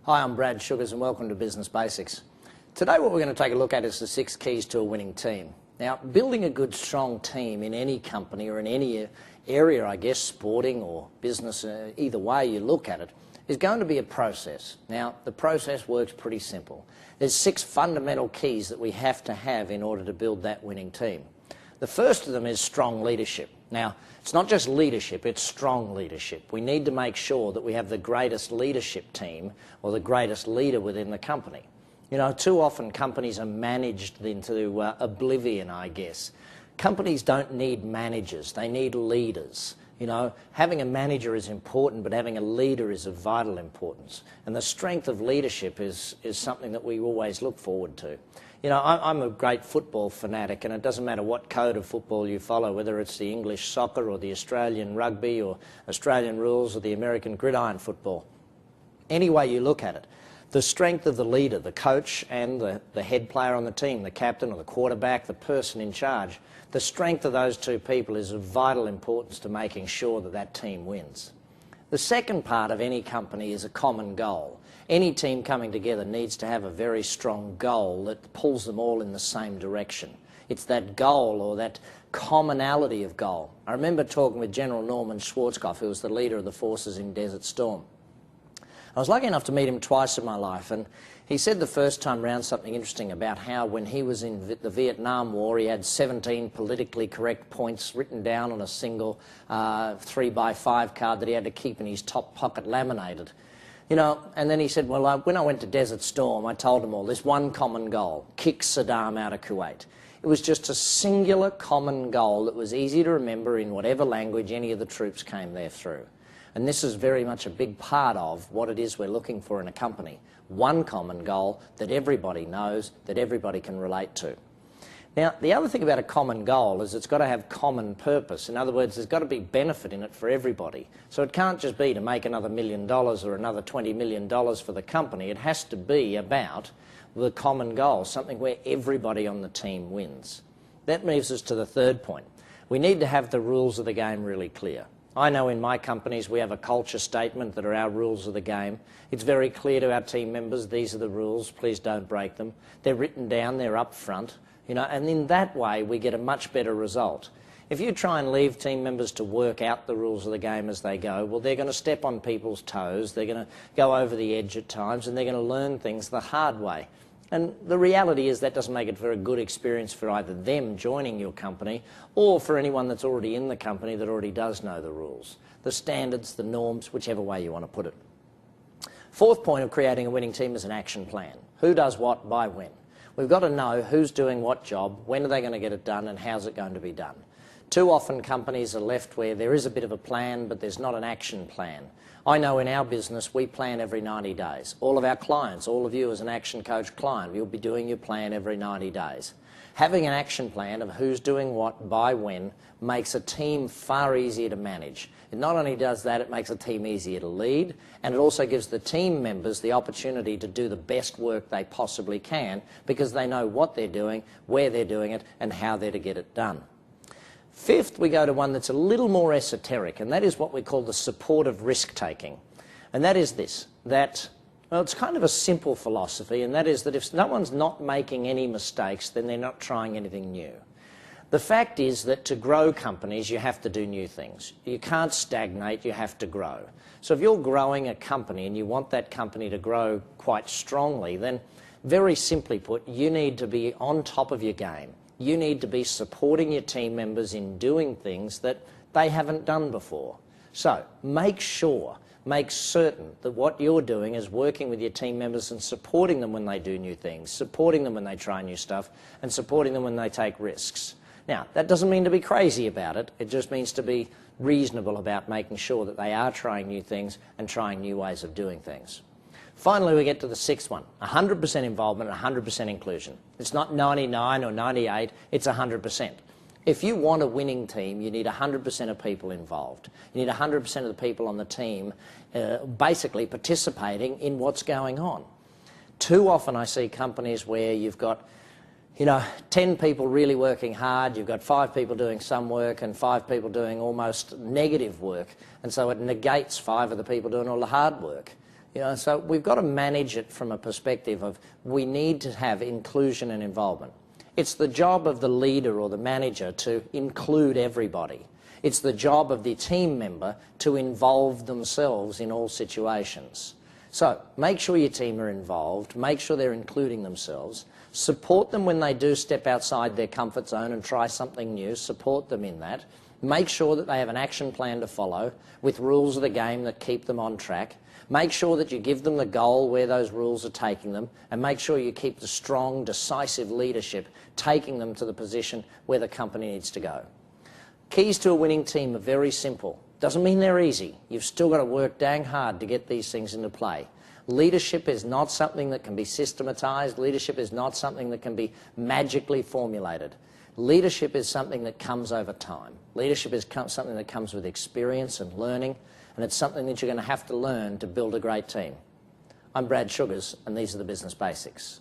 Hi, I'm Brad Sugars and welcome to Business Basics. Today what we're going to take a look at is the 6 keys to a winning team. Now, building a good, strong team in any company or in any area, I guess, sporting or business, either way you look at it, is going to be a process. Now, the process works pretty simple. There's 6 fundamental keys that we have to have in order to build that winning team. The first of them is strong leadership. Now, it's not just leadership, it's strong leadership. We need to make sure that we have the greatest leadership team or the greatest leader within the company. You know, too often companies are managed into oblivion, I guess. Companies don't need managers, they need leaders. You know, having a manager is important, but having a leader is of vital importance. And the strength of leadership is something that we always look forward to. You know, I'm a great football fanatic, and it doesn't matter what code of football you follow, whether it's the English soccer or the Australian rugby or Australian rules or the American gridiron football. Any way you look at it, the strength of the leader, the coach and the head player on the team, the captain or the quarterback, the person in charge, the strength of those 2 people is of vital importance to making sure that that team wins. The second part of any company is a common goal. Any team coming together needs to have a very strong goal that pulls them all in the same direction. It's that goal or that commonality of goal. I remember talking with General Norman Schwarzkopf, who was the leader of the forces in Desert Storm. I was lucky enough to meet him twice in my life, and he said the first time round something interesting about how when he was in the Vietnam War he had 17 politically correct points written down on a single 3x5 card that he had to keep in his top pocket laminated. You know, and then he said, well, when I went to Desert Storm, I told them all, there's one common goal, kick Saddam out of Kuwait. It was just a singular common goal that was easy to remember in whatever language any of the troops came there through. And this is very much a big part of what it is we're looking for in a company. One common goal that everybody knows, that everybody can relate to. Now, the other thing about a common goal is it's got to have common purpose. In other words, there's got to be benefit in it for everybody. So it can't just be to make another $1 million or another $20 million for the company. It has to be about the common goal, something where everybody on the team wins. That moves us to the third point. We need to have the rules of the game really clear. I know in my companies we have a culture statement that are our rules of the game. It's very clear to our team members, these are the rules, please don't break them. They're written down, they're up front. You know, and in that way we get a much better result. If you try and leave team members to work out the rules of the game as they go, well, they're going to step on people's toes, they're going to go over the edge at times, and they're going to learn things the hard way. And the reality is that doesn't make it for a good experience for either them joining your company or for anyone that's already in the company that already does know the rules, the standards, the norms, whichever way you want to put it. Fourth point of creating a winning team is an action plan. Who does what by when? We've got to know who's doing what job, when are they going to get it done, and how's it going to be done. Too often companies are left where there is a bit of a plan, but there's not an action plan. I know in our business we plan every 90 days. All of our clients, all of you as an action coach client, you'll be doing your plan every 90 days. Having an action plan of who's doing what by when makes a team far easier to manage. It not only does that, it makes a team easier to lead, and it also gives the team members the opportunity to do the best work they possibly can because they know what they're doing, where they're doing it, and how they're to get it done. Fifth, we go to one that's a little more esoteric, and that is what we call the support of risk-taking. And that is this, that, well, it's kind of a simple philosophy, and that is that if no one's not making any mistakes, then they're not trying anything new. The fact is that to grow companies, you have to do new things. You can't stagnate, you have to grow. So if you're growing a company and you want that company to grow quite strongly, then very simply put, you need to be on top of your game. You need to be supporting your team members in doing things that they haven't done before. So make certain that what you're doing is working with your team members and supporting them when they do new things, supporting them when they try new stuff, and supporting them when they take risks. Now, that doesn't mean to be crazy about it. It just means to be reasonable about making sure that they are trying new things and trying new ways of doing things. Finally, we get to the sixth one, 100% involvement and 100% inclusion. It's not 99 or 98, it's 100%. If you want a winning team, you need 100% of people involved. You need 100% of the people on the team basically participating in what's going on. Too often I see companies where you've got 10 people really working hard, you've got 5 people doing some work and 5 people doing almost negative work, and so it negates 5 of the people doing all the hard work. So we've got to manage it from a perspective of we need to have inclusion and involvement. It's the job of the leader or the manager to include everybody. It's the job of the team member to involve themselves in all situations. So make sure your team are involved, make sure they're including themselves, support them when they do step outside their comfort zone and try something new, support them in that. Make sure that they have an action plan to follow with rules of the game that keep them on track. Make sure that you give them the goal where those rules are taking them, and make sure you keep the strong, decisive leadership taking them to the position where the company needs to go. Keys to a winning team are very simple. Doesn't mean they're easy. You've still got to work dang hard to get these things into play. Leadership is not something that can be systematized. Leadership is not something that can be magically formulated. Leadership is something that comes over time. Leadership is something that comes with experience and learning, and it's something that you're going to have to learn to build a great team. I'm Brad Sugars, and these are the Business Basics.